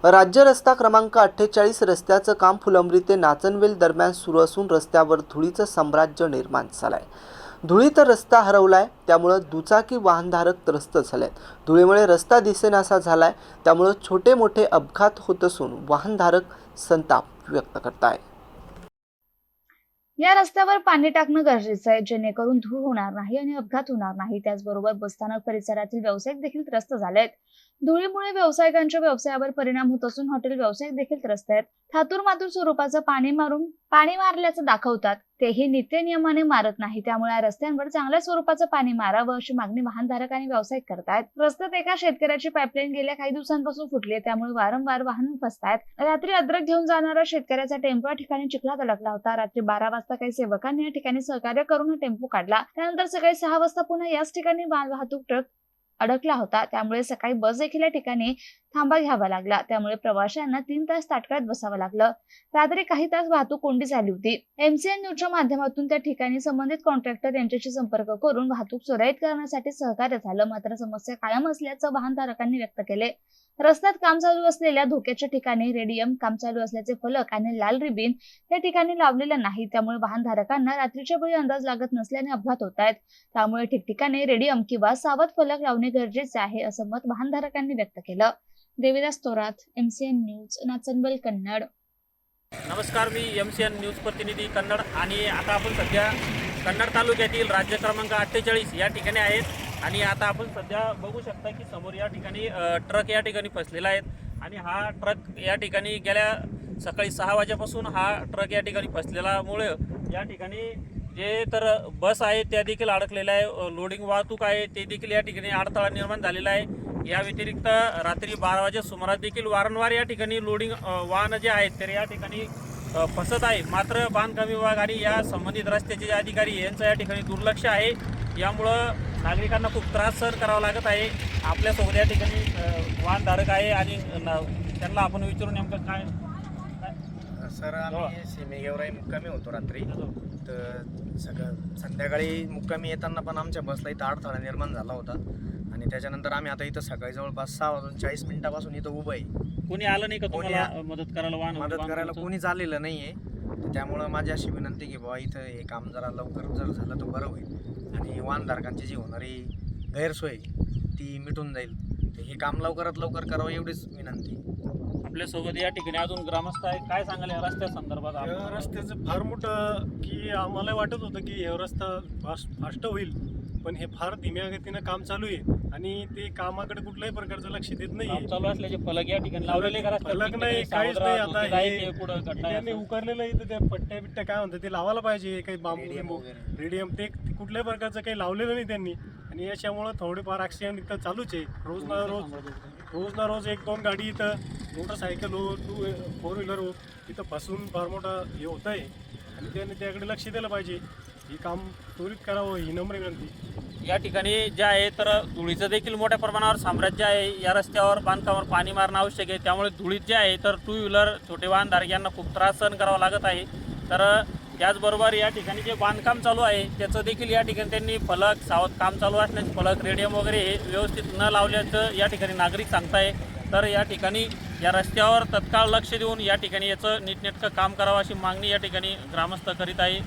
राज्य रस्ता क्रमांक 48 रस्त्याचं काम फुलंब्री ते नाचनवेल दरम्यान सुरू असून रस्त्यावर धुळीचं साम्राज्य निर्माण झालंय। धुळीत रस्ता हरवलाय, त्यामुळे दुचाकी वाहनधारक त्रस्त झालेत। धुळीमुळे रस्ता दिसेनासा झालाय, त्यामुळे छोटे मोठे अपघात होत असून वाहनधारक संताप व्यक्त करताय। या रस्त्यावर पाणी टाकणं गरजेचं आहे, जेणेकरून धूळ होणार नाही आणि अपघात होणार नाही। त्याचबरोबर बसस्थानक परिसरातील व्यावसायिक देखील त्रस्त झालेत। धुळीमुळे व्यावसायिकांच्या व्यवसायावर परिणाम होत असून हॉटेल व्यावसायिक देखील त्रस्त आहेत। थातूर स्वरूपाचं पाणी मारल्याचं दाखवतात, तेही नित्यनियमाने मारत नाही। त्यामुळे या रस्त्यांवर चांगल्या स्वरूपाचं पाणी मारावं अशी मागणी वाहनधारक आणि व्यावसायिक करतायत। रस्त्यात एका शेतकऱ्याची पाईपलाईन गेल्या काही दिवसांपासून फुटली आहे, त्यामुळे वारंवार वाहन फसतायत। रात्री अद्रक घेऊन जाणारा शेतकऱ्याचा टेम्पो या ठिकाणी चिखलात अडकला होता। रात्री 12 वाजता काही सेवकांनी या ठिकाणी सहकार्य करून हा टेम्पो काढला। त्यानंतर सकाळी 6 वाजता पुन्हा याच ठिकाणी मालवाहतूक ट्रक अडकला होता, त्यामुळे सकाळी बस देखील या ठिकाणी थांबा घ्यावा लागला। त्यामुळे प्रवाशांना 3 तास ताटकळत बसावं लागलं। रात्री काही तास वाहतूक कोंडी झाली होती। MCN न्यूजच्या माध्यमातून त्या ठिकाणी संबंधित कॉन्ट्रॅक्टर यांच्याशी संपर्क करून वाहतूक सुरळीत करण्यासाठी सहकार्य झालं, मात्र समस्या कायम असल्याचं वाहनधारकांनी व्यक्त केले। रस्त्यात काम चालू असलेल्या धोक्याच्या ठिकाणी रेडियम, काम चालू असल्याचे फलक आणि लाल रिबीन या ठिकाणी लावलेलं नाही, त्यामुळे वाहनधारकांना रात्रीच्या वेळी अंदाज लागत नसल्याने अपघात होत आहेत। त्यामुळे ठिकठिकाणी रेडियम किंवा सावध फलक लावणे गरजेचे आहे, असं मत वाहनधारकांनी व्यक्त केलं। Devidas Torat, MCN news, Nachanvel, Kannad. नमस्कार, मी MCN न्यूज प्रतिनिधी कन्नड आणि आता आपण सध्या कन्नड तालुक्यातील राज्य क्रमांक 48 या ठिकाणी आहेत। आणि आता आपण सध्या बघू शकता की समोर या ठिकाणी ट्रक या ठिकाणी फसलेला आहे आणि हा ट्रक या ठिकाणी गेल्या सकाळी 6 वाजेपासून हा ट्रक या ठिकाणी फसलेल्यामुळे या ठिकाणी जे तर बस आहे त्या देखील अडकलेल्या आहे, लोडिंग वाहतूक आहे ते देखील या ठिकाणी अडथळा निर्माण झालेला आहे। या व्यतिरिक्त रात्री 12 वाजे सुमारास देखील वारंवार या ठिकाणी लोडिंग वाहनं जे आहेत तर या ठिकाणी फसत आहे। मात्र बांधकाम विभाग आणि या संबंधित रस्त्याचे जे अधिकारी यांचं या ठिकाणी दुर्लक्ष आहे, यामुळं नागरिकांना खूप त्रास सहन करावा लागत आहे। आपल्यासोबत या ठिकाणी वाहनधारक आहे आणि त्यांना आपण विचारून नेमकं काय सर, आम्ही सीमेगेवराई मुक्कामी होतो रात्री, तर संध्याकाळी मुक्कामी येताना पण आमच्या बसला इथं अडथळा निर्माण झाला होता आणि त्याच्यानंतर आम्ही आता इथं सकाळी जवळपास 6 वाजून 40 मिनिटापासून इथं उभं आहे। कोणी आलं नाही का तुम्हाला मदत करायला? कोणीच आलेलं नाही आहे। त्यामुळं माझी अशी विनंती की बाबा इथं हे काम जरा लवकर जर झालं तर बरं होईल आणि वाहनधारकांची जी होणारी गैरसोय ती मिटून जाईल। तर हे काम लवकरात लवकर करावं एवढीच विनंती। आपल्यासोबत या ठिकाणी अजून ग्रामस्थ आहे, काय सांगाल या रस्त्या संदर्भात? या रस्त्याचं फार मोठं की आम्हाला वाटत होतं की हे रस्ता फास्ट होईल, पण हे फार धीम्या गतीनं काम चालू आहे आणि ते कामाकडे कुठल्याही प्रकारचं लक्ष देत नाही। चालू असल्याचे फलक या ठिकाणी लावलेले का? फलक नाही, काहीच नाही। आता हे उकारलेलं आहे तर त्या पट्ट्या बिट्ट्या काय म्हणतात ते लावायला पाहिजे, काही बांबू रेडियम ते कुठल्याही प्रकारचं काही लावलेलं नाही त्यांनी आणि याच्यामुळं थोडेफार ॲक्सिडेंट इथं चालूच आहे। रोज ना रोज 1-2 गाडी इथं मोटरसायकल हो, 4 व्हीलर हो, इथं फसून फार मोठा हे होत आहे आणि त्यांनी त्याकडे लक्ष दिलं पाहिजे। हे काम त्वरित करावं ही नम्र विनंती। या ठिकाणी जे आहे तर धुळीचं देखील मोठ्या प्रमाणावर साम्राज्य आहे। या रस्त्यावर बांधकामावर पाणी मारणं आवश्यक आहे, त्यामुळे धुळीत जे आहे तर 2 व्हीलर छोटे वाहनधारक यांना खूप त्रास सहन करावा लागत आहे। तर त्याचबरोबर या ठिकाणी जे बांधकाम चालू आहे त्याचं देखील या ठिकाणी त्यांनी फलक, सावध काम चालू असण्याचे फलक, रेडियम वगैरे हे व्यवस्थित न लावल्याचं या ठिकाणी नागरिक सांगताय। तर या ठिकाणी या रस्त्यावर तत्काळ लक्ष देऊन या ठिकाणी याचं नीटनेटकं काम करावं अशी मागणी या ठिकाणी ग्रामस्थ करीत आहे।